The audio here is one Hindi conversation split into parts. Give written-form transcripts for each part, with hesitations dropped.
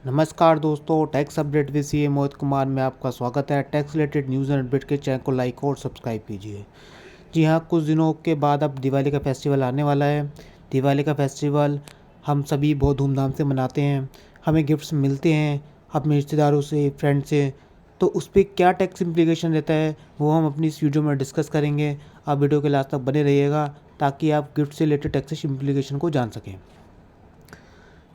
नमस्कार दोस्तों, tax update with CA Mohit Kumar में आपका स्वागत है। Tax related news and update के चैनल को लाइक और सब्सक्राइब कीजिए। जी हाँ, कुछ दिनों के बाद अब दिवाली का फेस्टिवल आने वाला है। दिवाली का फेस्टिवल हम सभी बहुत धूमधाम से मनाते हैं। हमें गिफ्ट्स मिलते हैं अपने रिश्तेदारों से, फ्रेंड से। तो उस पर क्या टैक्स इम्प्लीकेशन रहता है वो हम अपनी इस वीडियो में डिस्कस करेंगे। आप वीडियो के लास्ट तक बने रहिएगा ताकि आप गिफ्ट से रिलेटेड टैक्स इम्प्लीकेशन को जान सकें।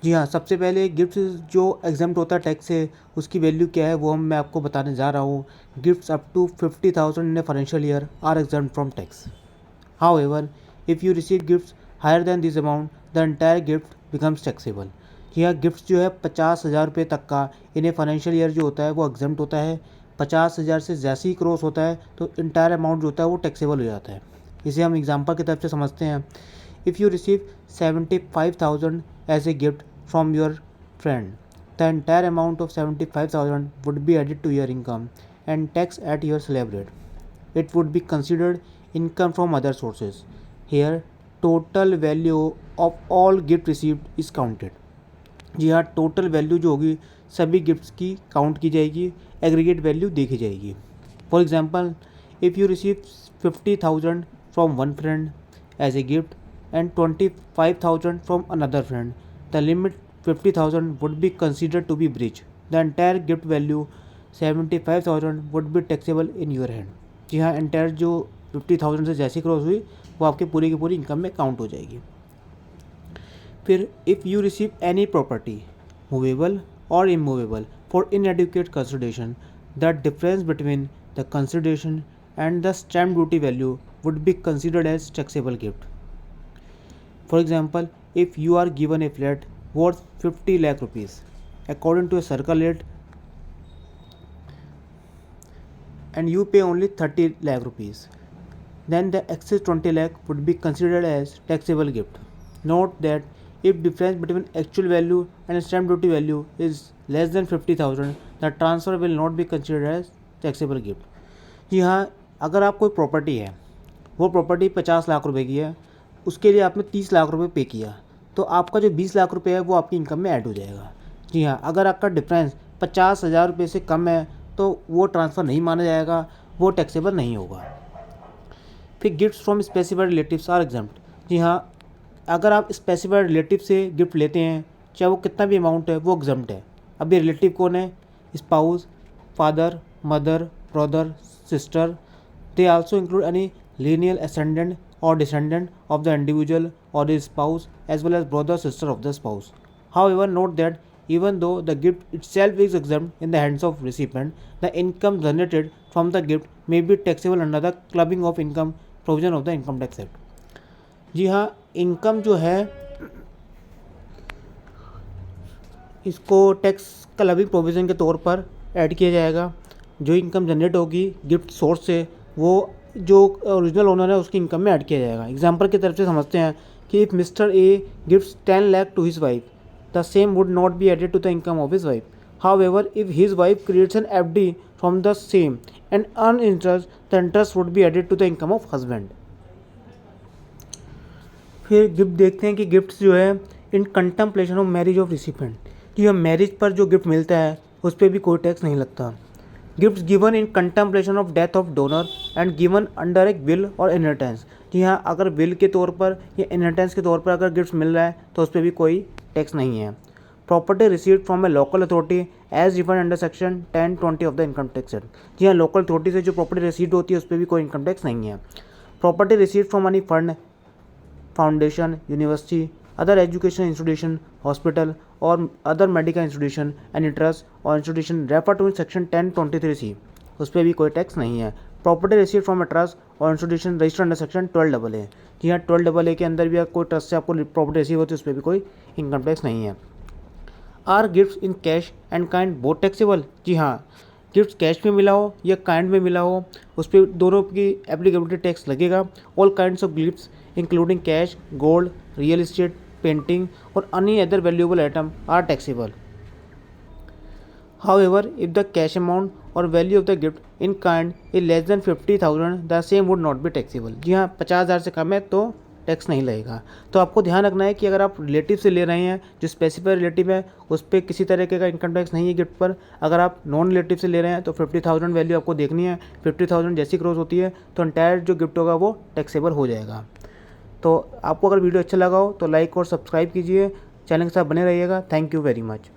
जी हाँ, सबसे पहले गिफ्ट जो एग्जाम्प्ट होता है टैक्स से, उसकी वैल्यू क्या है वो मैं आपको बताने जा रहा हूँ। Gifts up to 50,000 in a financial year are exempt from tax. However, if you receive gifts higher than this amount the entire gift becomes taxable. जी हाँ, गिफ्ट्स जो है 50,000 रुपये तक का इन ए फाइनेंशियल ईयर जो होता है वो एग्जाम्प्ट होता है। 50,000 से जैसे ही क्रॉस होता है तो इंटायर अमाउंट जो होता है वो टैक्सेबल हो जाता है। इसे हम एग्जाम्पल की तरफ से समझते हैं। If you receive 75,000 as a gift from your friend, the entire amount of 75,000 would be added to your income and taxed at your slab rate. It would be considered income from other sources. Here, total value of all gift received is counted. जी हाँ, टोटल वैल्यू जो होगी सभी गिफ्ट्स की काउंट की जाएगी, एग्रीगेट वैल्यू देखी जाएगी। For example, if you receive 50,000 from one friend as a gift and 25,000 from another friend, the limit 50,000 would be considered to be breach. The entire gift value 75,000 would be taxable in your hand. जी हाँ, एंटायर जो 50,000 से जैसी क्रॉस हुई वो आपके पूरी की पूरी इनकम में काउंट हो जाएगी। फिर if you receive any property movable और immovable for inadequate consideration, the difference between the consideration and the stamp duty value would be considered as taxable gift. For example, if you are given a flat worth 50 lakh rupees according to a circle rate and you pay only 30 lakh rupees, then the excess 20 lakh would be considered as taxable gift. Note that if difference between actual value and stamp duty value is less than 50,000, the transfer will not be considered as taxable gift. जी हाँ, अगर आप कोई प्रॉपर्टी है, वो प्रॉपर्टी 50 लाख रुपए की है, उसके लिए आपने 30 लाख रुपए पे किया, तो आपका जो 20 लाख रुपए है वो आपकी इनकम में ऐड हो जाएगा। जी हाँ, अगर आपका डिफरेंस 50,000 रुपये से कम है तो वो ट्रांसफ़र नहीं माना जाएगा, वो टैक्सेबल नहीं होगा। फिर gifts from specified relatives are exempt. जी हाँ, अगर आप स्पेसिफाइड रिलेटिव से गिफ्ट लेते हैं, चाहे वो कितना भी अमाउंट है, वो एग्जाम्प्ट है। अब ये रिलेटिव कौन है? Spouse, father, mother, brother, sister. They also include any lineal ascendant or descendant of the individual or his spouse as well as brother sister of the spouse. However, note that even though the gift itself is exempt in the hands of recipient, the income generated from the gift may be taxable under the clubbing of income provision of the Income Tax Act. जी हाँ, इनकम जो है इसको टैक्स क्लबिंग प्रोविज़न के तौर पर ऐड किया जाएगा। जो इनकम जनरेट होगी गिफ्ट सोर्स से वो जो ओरिजिनल ओनर है उसकी इनकम में ऐड किया जाएगा। एग्जांपल की तरफ से समझते हैं कि if mister A gives 10 lakh to his wife, the same would not be added to the income of his wife. However, if his wife creates an FD from the same and earn interest, the interest would be added to the income of husband. फिर गिफ्ट देखते हैं कि गिफ्ट्स जो है in contemplation of marriage of recipient. जी हाँ, मैरिज पर जो गिफ्ट मिलता है उस पर भी कोई टैक्स नहीं लगता। Gifts given in contemplation of death of donor and given under एक विल और इनहेरिटेंस। जी हाँ, अगर विल के तौर पर या इनहेरिटेंस के तौर पर अगर गिफ्ट्स मिल रहा है तो उस पर भी कोई टैक्स नहीं है। Property received from a local authority as defined under section 1020 of the income tax act. जी हाँ, लोकल अथॉरिटी से जो प्रॉपर्टी रिसीव्ड होती है उस पर भी कोई इनकम टैक्स नहीं है। Property received from any fund, foundation, university, other educational institution, hospital or other medical institution and trust or institution refer to section 1023C, उस पर भी कोई टैक्स नहीं है। Property receive from a trust और institution registered under section 12AA। जी हाँ, 12AA के अंदर भी कोई ट्रस्ट से आपको प्रॉपर्टी रिसीव होती है उस पर भी कोई इनकम टैक्स नहीं है। Are gifts in cash and kind both taxable? जी हाँ, गिफ्ट्स कैश में मिला हो या काइंड में मिला हो उस पर दोनों की एप्लीकेबिलिटी टैक्स लगेगा। All kinds of gifts including cash, gold, real estate, painting और any other valuable item are taxable. However, if the cash amount or value of the gift in kind is less than 50,000, the same would not be taxable. जी हाँ, 50,000 से कम है तो टैक्स नहीं लगेगा। तो आपको ध्यान रखना है कि अगर आप रिलेटिव से ले रहे हैं, जो स्पेसिफाइड रिलेटिव है उस पर किसी तरीके का इनकम टैक्स नहीं है गिफ्ट पर। अगर आप नॉन रिलेटिव से ले रहे हैं तो 50,000 वैल्यू आपको देखनी है। 50,000 जैसी क्रॉस होती है तो एंटायर जो गिफ्ट होगा वो टैक्सेबल हो जाएगा। तो आपको अगर वीडियो अच्छा लगा हो तो लाइक और सब्सक्राइब कीजिए, चैनल के साथ बने रहिएगा। Thank you very much.